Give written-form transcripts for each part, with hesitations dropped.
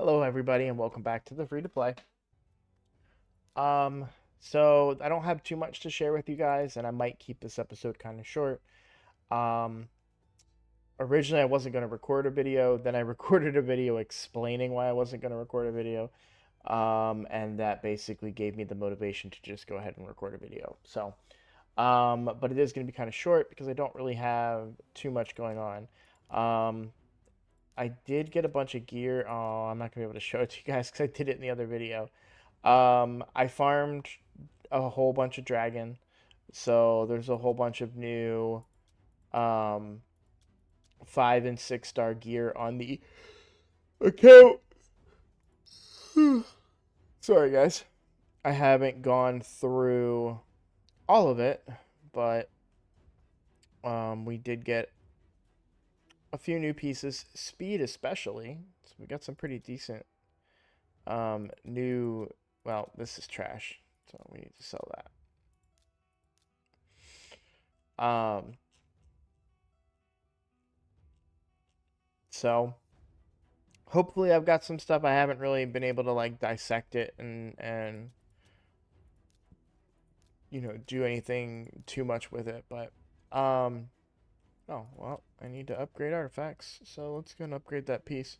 Hello, everybody, and welcome back to the free to play. Um, so I don't have too much to share with you guys, and I might keep this episode kind of short. Um, Originally, I wasn't going to record a video, then I recorded a video explaining why I wasn't going to record a video, and that basically gave me the motivation to just go ahead and record a video. But it is going to be kind of short because I don't really have too much going on. Um, I did get a bunch of gear. Oh, I'm not gonna be able to show it to you guys because I did it in the other video. I farmed a whole bunch of dragon, so there's a whole bunch of new um 5 and 6 star gear on the account. Sorry, guys. I haven't gone through all of it, but we did get a few new pieces, speed especially. So we got some pretty decent new. Well, this is trash, so we need to sell that. So hopefully I've got some stuff. I haven't really been able to like dissect it and do anything too much with it, but oh well, I need to upgrade artifacts, so let's go and upgrade that piece.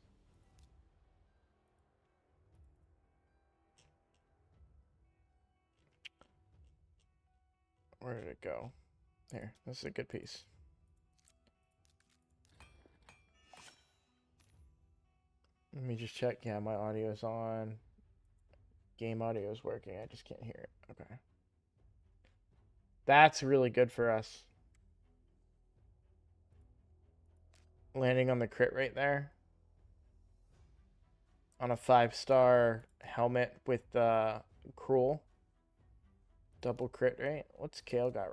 Where did it go? There, this is a good piece. Let me just check. Yeah, my audio is on. Game audio is working. I just can't hear it. Okay. That's really good for us. Landing on the crit rate there. On a 5-star helmet with cruel. Double crit rate. What's Kale got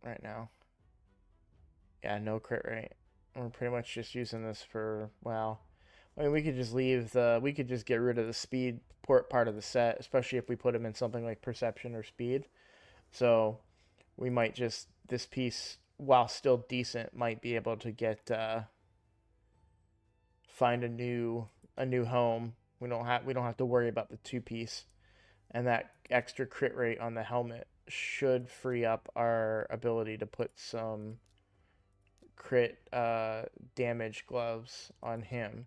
right now? Yeah, no crit rate. We're pretty much just using this for, well, I mean, we could just we could just get rid of the speed part of the set, especially if we put him in something like perception or speed. So we might just, this piece, while still decent, might be able to get, find a new home. We don't have to worry about the 2-piece, and that extra crit rate on the helmet should free up our ability to put some crit damage gloves on him.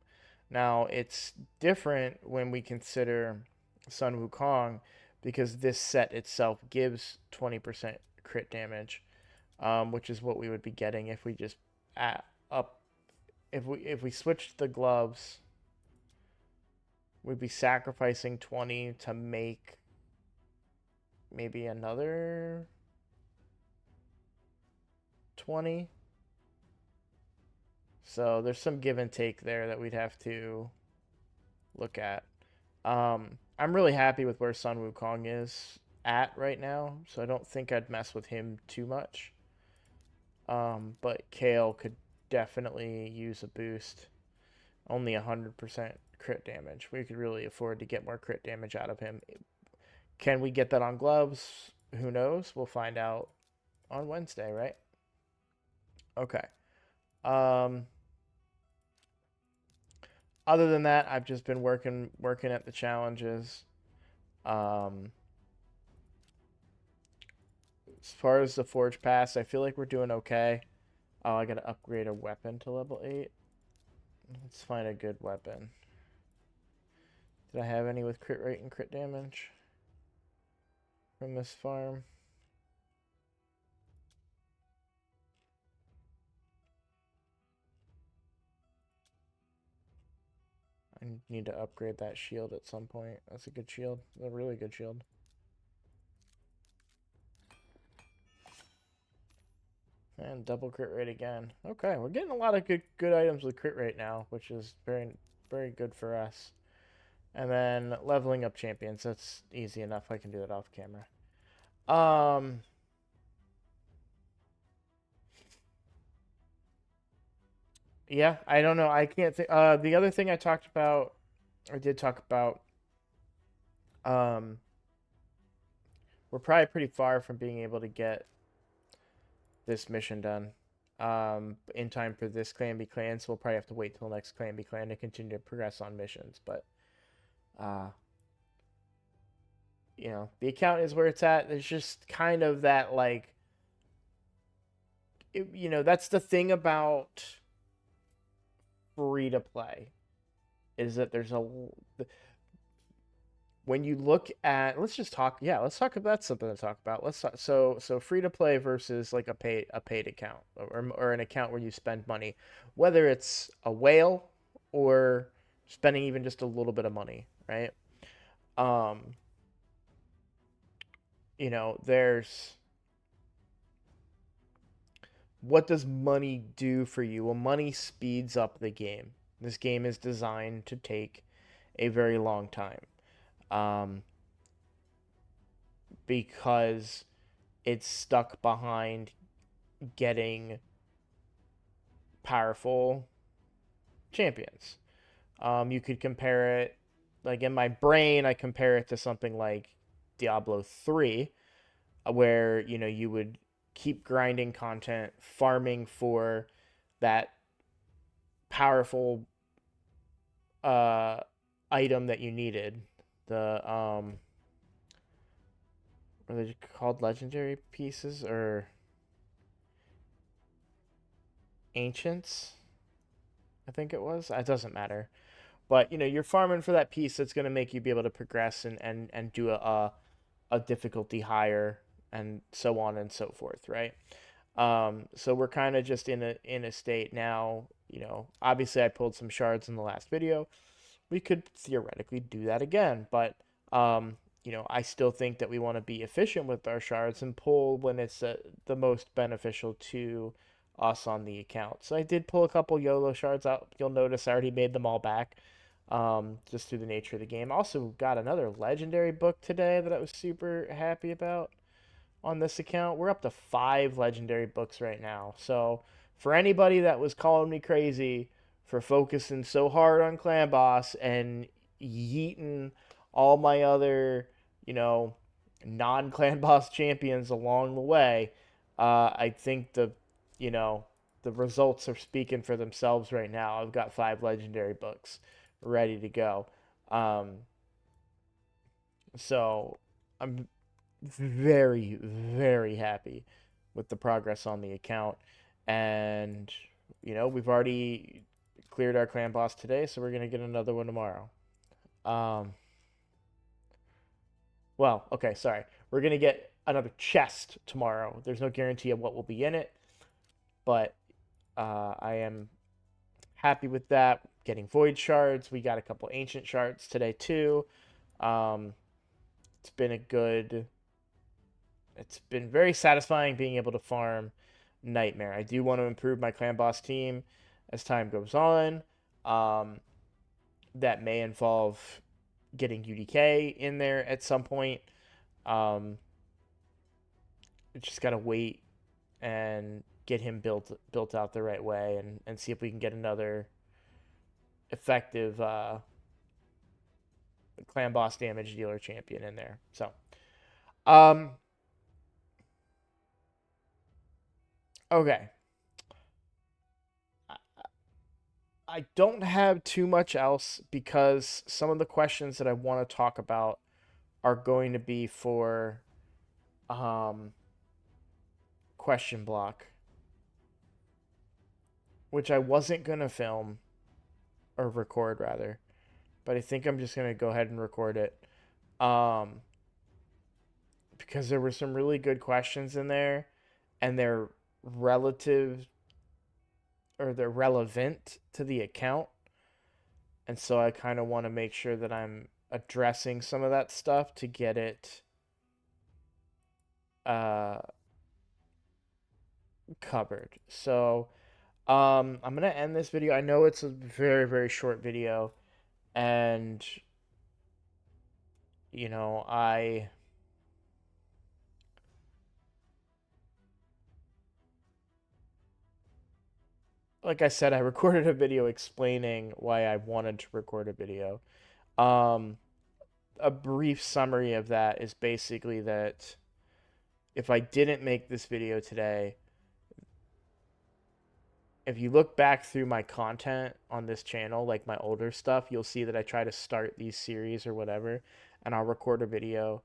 Now it's different when we consider Sun Wukong because this set itself gives 20% crit damage, which is what we would be getting if we just up if we switched the gloves. We'd be sacrificing 20 to make maybe another 20. So there's some give and take there that we'd have to look at. I'm really happy with where Sun Wukong is at right now, so I don't think I'd mess with him too much. But Kale could definitely use a boost. Only 100% crit damage. We could really afford to get more crit damage out of him. Can we get that on gloves? Who knows? We'll find out on Wednesday, right? Okay. Um, Other than that, I've just been working at the challenges. Um, as far as the Forge Pass, I feel like we're doing okay. Oh, I gotta upgrade a weapon to level 8. Let's find a good weapon. Did I have any with crit rate and crit damage from this farm? I need to upgrade that shield at some point. That's a good shield. A really good shield. And double crit rate again. Okay, we're getting a lot of good items with crit rate now, which is very, very good for us. And then leveling up champions. That's easy enough. I can do that off camera. Yeah, I don't know. I can't think. The other thing I did talk about, um, we're probably pretty far from being able to get this mission done in time for this Clan Be Clan, so we'll probably have to wait till next Clan Be Clan to continue to progress on missions. But Uh, the account is where it's at. There's just kind of that like, that's the thing about free to play is that there's a when you look at let's talk about something to talk about. Let's talk, so free to play versus like a paid account or an account where you spend money, whether it's a whale or spending even just a little bit of money, right? Um, there's what does money do for you? Well, money speeds up the game. This game is designed to take a very long time. Um, because it's stuck behind getting powerful champions. You could compare it, like in my brain, I compare it to something like Diablo 3, where, you would keep grinding content, farming for that powerful uh, item that you needed. Are they called legendary pieces or ancients? I think it was. It doesn't matter. But you're farming for that piece that's going to make you be able to progress and do a difficulty higher and so on and so forth, right? So we're kind of just in a state now. Obviously I pulled some shards in the last video. We could theoretically do that again, but I still think that we want to be efficient with our shards and pull when it's the most beneficial to us on the account. So I did pull a couple YOLO shards out. You'll notice I already made them all back, just through the nature of the game. Also got another legendary book today that I was super happy about on this account. We're up to 5 legendary books right now. So for anybody that was calling me crazy for focusing so hard on Clan Boss and yeeting all my other, you know, non-Clan Boss champions along the way, I think you know, the results are speaking for themselves right now. I've got 5 legendary books ready to go. Um, so I'm very, very happy with the progress on the account. And, we've already cleared our clan boss today, so we're going to get another one tomorrow. Um, well, okay, sorry. We're going to get another chest tomorrow. There's no guarantee of what will be in it, but I am happy with that. Getting void shards. We got a couple ancient shards today, too. Um, it's been a good it's been very satisfying being able to farm Nightmare. I do want to improve my clan boss team as time goes on. Um, that may involve getting UDK in there at some point. Um, just gotta wait and get him built out the right way and see if we can get another effective clan boss damage dealer champion in there. So, um, okay. I don't have too much else because some of the questions that I want to talk about are going to be for um, question block, which I wasn't going to film or record rather, but I think I'm just going to go ahead and record it um, because there were some really good questions in there and they're relative or they're relevant to the account. And so I kind of want to make sure that I'm addressing some of that stuff to get it uh, covered. So I'm gonna end this video. I know it's a very, very short video, and I like I said, I recorded a video explaining why I wanted to record a video. Um, a brief summary of that is basically that if I didn't make this video today, if you look back through my content on this channel, like my older stuff, you'll see that I try to start these series or whatever, and I'll record a video.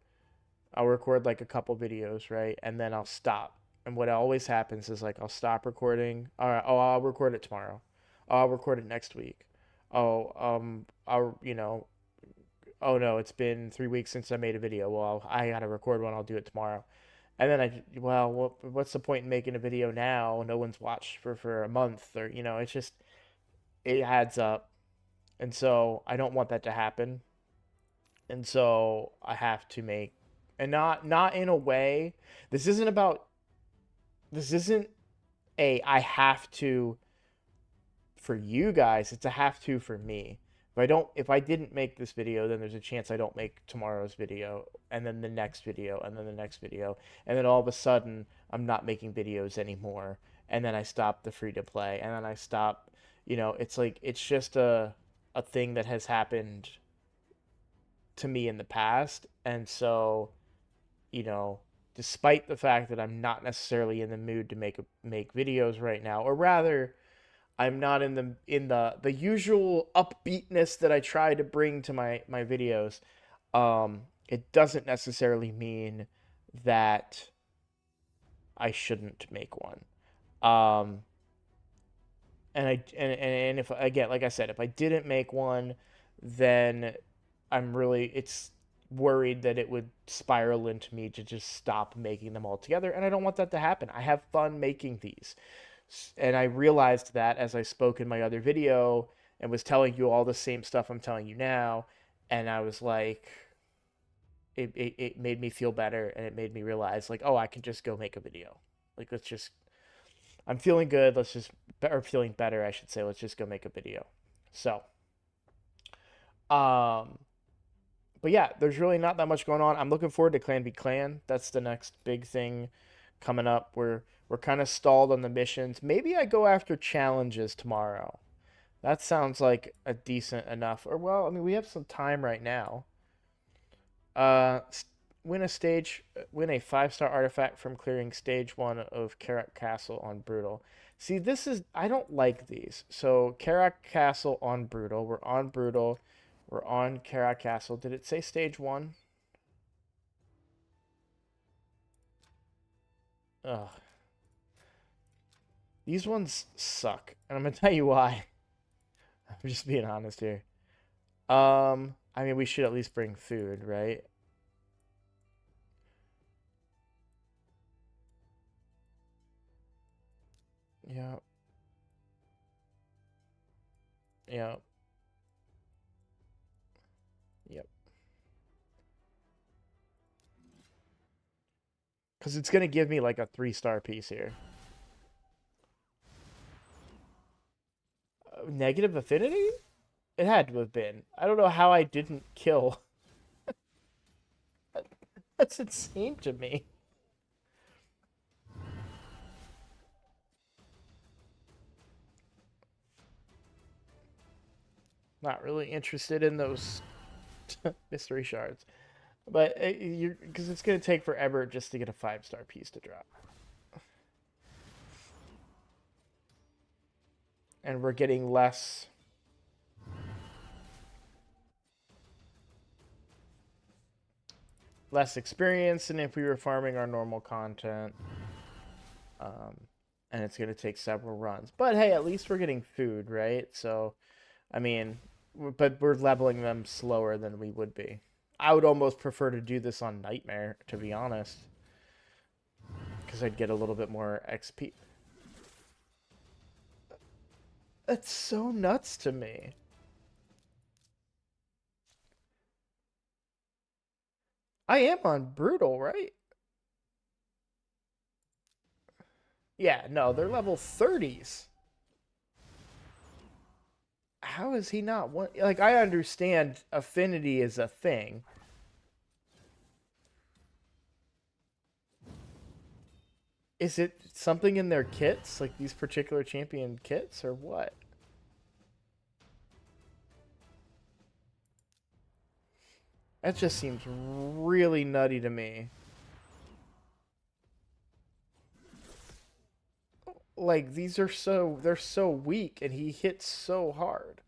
I'll record like a couple videos, right? And then I'll stop. And what always happens is like I'll stop recording. All right, oh, I'll record it tomorrow. Oh, I'll record it next week. Oh, I'll, oh no, it's been 3 weeks since I made a video. Well, I gotta record one. I'll do it tomorrow. And then what's the point in making a video now? No one's watched for a month, or it's just it adds up. And so I don't want that to happen. And so I have to make, and not in a way. This isn't about. This isn't a I have to for you guys. It's a have to for me. If I didn't make this video, then there's a chance I don't make tomorrow's video, and then the next video, and then the next video, and then all of a sudden I'm not making videos anymore, and then I stop the free to play, and then I stop. It's like it's just a thing that has happened to me in the past, and so you know, despite the fact that I'm not necessarily in the mood to make videos right now, or rather I'm not in the usual upbeatness that I try to bring to my videos. It doesn't necessarily mean that I shouldn't make one. Um, and if again, like I said, if I didn't make one, then it's worried that it would spiral into me to just stop making them altogether, and I don't want that to happen. I have fun making these. And I realized that as I spoke in my other video and was telling you all the same stuff I'm telling you now. And I was like, it made me feel better, and it made me realize, like, oh, I can just go make a video. Like, I'm feeling good. Or feeling better, I should say. Let's just go make a video. So, um, but yeah, there's really not that much going on. I'm looking forward to Clan v Clan. That's the next big thing coming up. We're kind of stalled on the missions. Maybe I go after challenges tomorrow. That sounds like a decent enough. Or well, I mean, we have some time right now. Uh, win a 5-star artifact from clearing stage 1 of Karak Castle on Brutal. See, I don't like these. So Karak Castle on Brutal. We're on Brutal. We're on Karak Castle. Did it say stage 1? Ugh. These ones suck, and I'm gonna tell you why. I'm just being honest here. I mean, we should at least bring food, right? Yeah, yeah, yep. Because it's gonna give me like a 3-star piece here. Negative affinity? It had to have been. I don't know how I didn't kill. That's insane to me. Not really interested in those mystery shards. But because it's gonna take forever just to get a 5-star piece to drop. And we're getting less experience than if we were farming our normal content. Um, and it's going to take several runs. But hey, at least we're getting food, right? So, I mean, but we're leveling them slower than we would be. I would almost prefer to do this on Nightmare, to be honest, because I'd get a little bit more XP. That's so nuts to me. I am on Brutal, right? Yeah, no, they're level 30s. How is he not one? Like, I understand affinity is a thing. Is it something in their kits, like these particular champion kits, or what? That just seems really nutty to me. like they're so weak, and he hits so hard.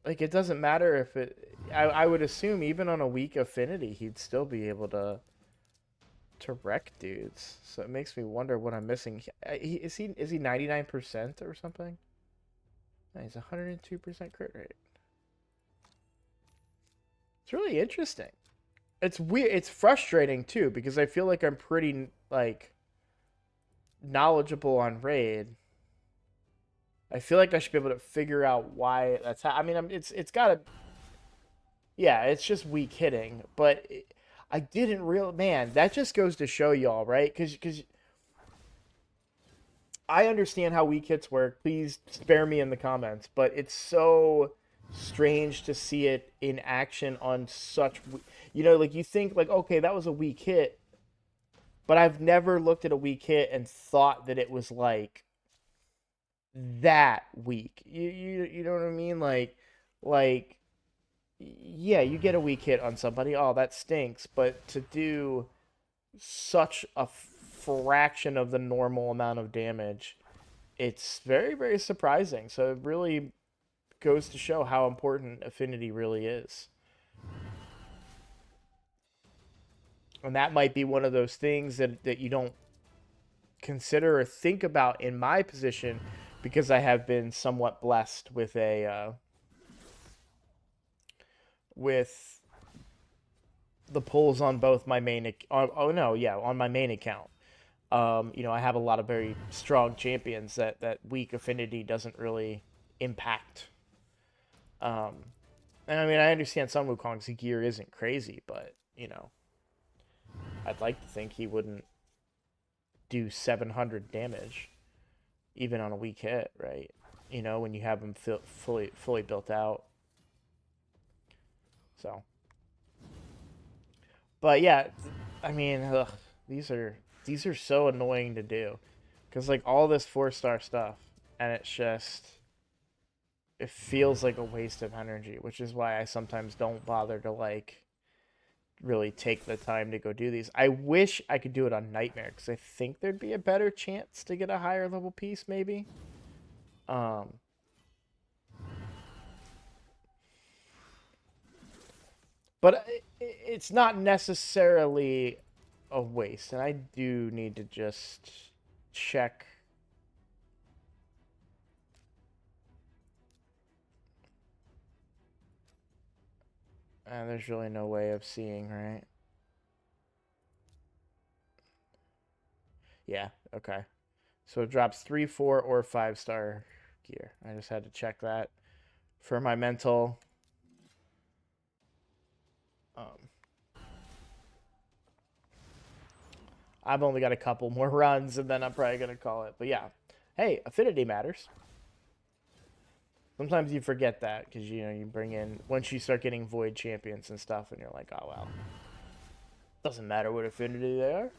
Like it doesn't matter if it. I would assume even on a weak affinity, he'd still be able to wreck dudes. So it makes me wonder what I'm missing. Is he 99% or something? No, he's 102% crit rate. It's really interesting. It's weird. It's frustrating too because I feel like I'm pretty like knowledgeable on raid. I feel like I should be able to figure out why that's. I mean, it's gotta. Yeah, it's just weak hitting, but I didn't real man. That just goes to show y'all, right? Because I understand how weak hits work. Please spare me in the comments, but it's so strange to see it in action on such, like you think like, okay, that was a weak hit, but I've never looked at a weak hit and thought that it was like that weak. You know what I mean? Like yeah, you get a weak hit on somebody. Oh, that stinks, but to do such a fraction of the normal amount of damage, it's very, very surprising. So it really goes to show how important affinity really is. And that might be one of those things that you don't consider or think about in my position because I have been somewhat blessed with a with the pulls on both my main on my main account. I have a lot of very strong champions that weak affinity doesn't really impact. Um, and I mean, I understand Sun Wukong's gear isn't crazy, but I'd like to think he wouldn't do 700 damage even on a weak hit, right? When you have him fully built out. So, but yeah, I mean, these are so annoying to do because like all this 4-star stuff, and it feels like a waste of energy, which is why I sometimes don't bother to like really take the time to go do these. I wish I could do it on Nightmare because I think there'd be a better chance to get a higher level piece, maybe. Um, but it's not necessarily a waste, and I do need to just check. There's really no way of seeing, right? Yeah, okay. So it drops 3, 4, or 5-star gear. I just had to check that for my mental. Um, I've only got a couple more runs, and then I'm probably going to call it. But yeah, hey, affinity matters. Sometimes you forget that because, you bring in, once you start getting void champions and stuff, and you're like, oh, well, doesn't matter what affinity they are.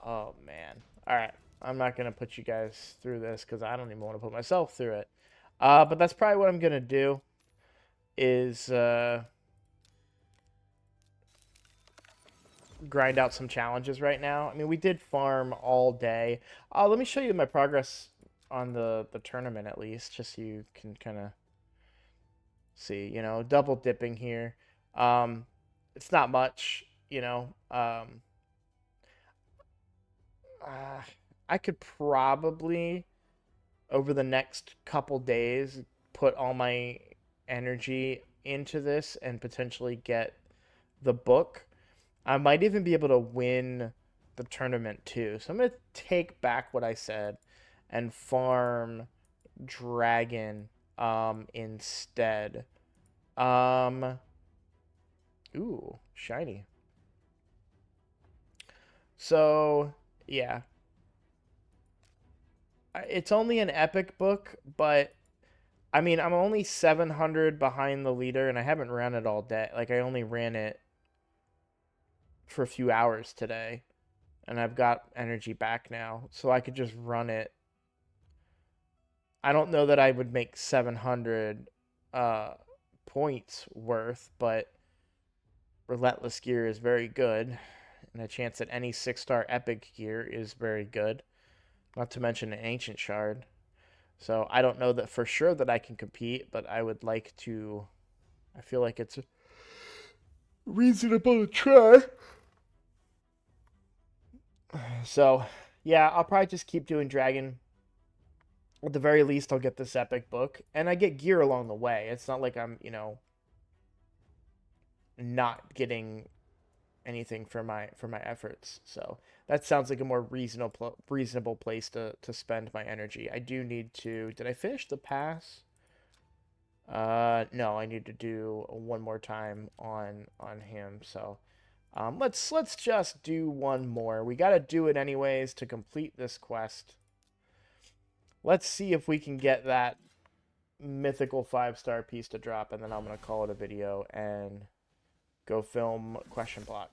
Oh, man. All right. I'm not going to put you guys through this because I don't even want to put myself through it. But that's probably what I'm going to do is grind out some challenges right now. I mean, we did farm all day. Let me show you my progress on the tournament at least, just so you can kind of see, double dipping here. It's not much, uh, I could probably over the next couple days put all my energy into this and potentially get the book. I might even be able to win the tournament too. So I'm going to take back what I said and farm dragon instead. Um ooh, shiny. So, yeah. It's only an epic book, but I mean, I'm only 700 behind the leader and I haven't ran it all day. Like I only ran it for a few hours today and I've got energy back now, so I could just run it. I don't know that I would make 700 uh, points worth, but Relentless Gear is very good and a chance at any 6-star epic gear is very good. Not to mention an ancient shard. So I don't know that for sure that I can compete, but I would like to. I feel like it's reasonable to try. So, yeah, I'll probably just keep doing Dragon. At the very least, I'll get this epic book, and I get gear along the way. It's not like I'm, not getting anything for my efforts. So that sounds like a more reasonable place to spend my energy. I do need to. Did I finish the pass? No, I need to do one more time on him. So, let's just do one more. We got to do it anyways to complete this quest. Let's see if we can get that mythical 5-star piece to drop, and then I'm gonna call it a video and go film question block.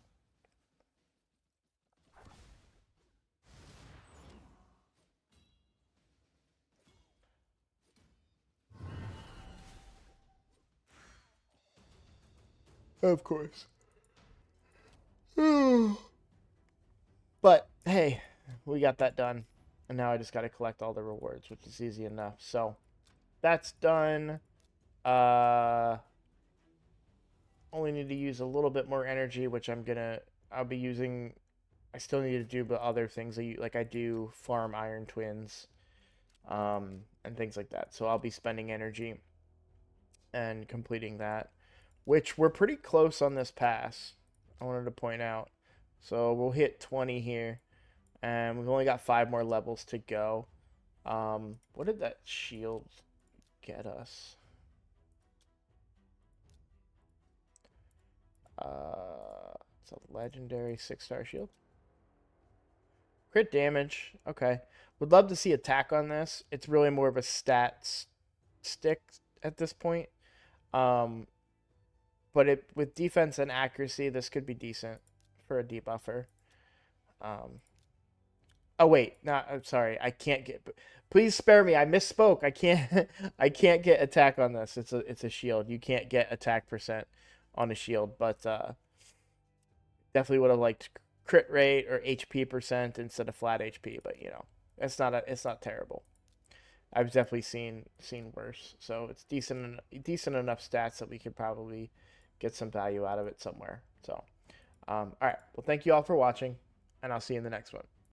Of course. But hey, we got that done. And now I just got to collect all the rewards, which is easy enough. So that's done. Only need to use a little bit more energy, which I'll be using. I still need to do the other things like I do farm iron twins, and things like that. So I'll be spending energy and completing that, which we're pretty close on this pass. I wanted to point out. So we'll hit 20 here, and we've only got 5 more levels to go. What did that shield get us? It's a legendary 6-star shield. Crit damage. Okay. Would love to see attack on this. It's really more of a stats stick at this point. But with defense and accuracy, this could be decent for a debuffer. Oh wait, no, I'm sorry. I can't get. Please spare me. I misspoke. I can't. I can't get attack on this. It's a shield. You can't get attack percent on a shield, but definitely would have liked crit rate or HP percent instead of flat HP. But it's not terrible. I've definitely seen worse. So it's decent enough stats that we could probably get some value out of it somewhere. So, all right. Well, thank you all for watching, and I'll see you in the next one.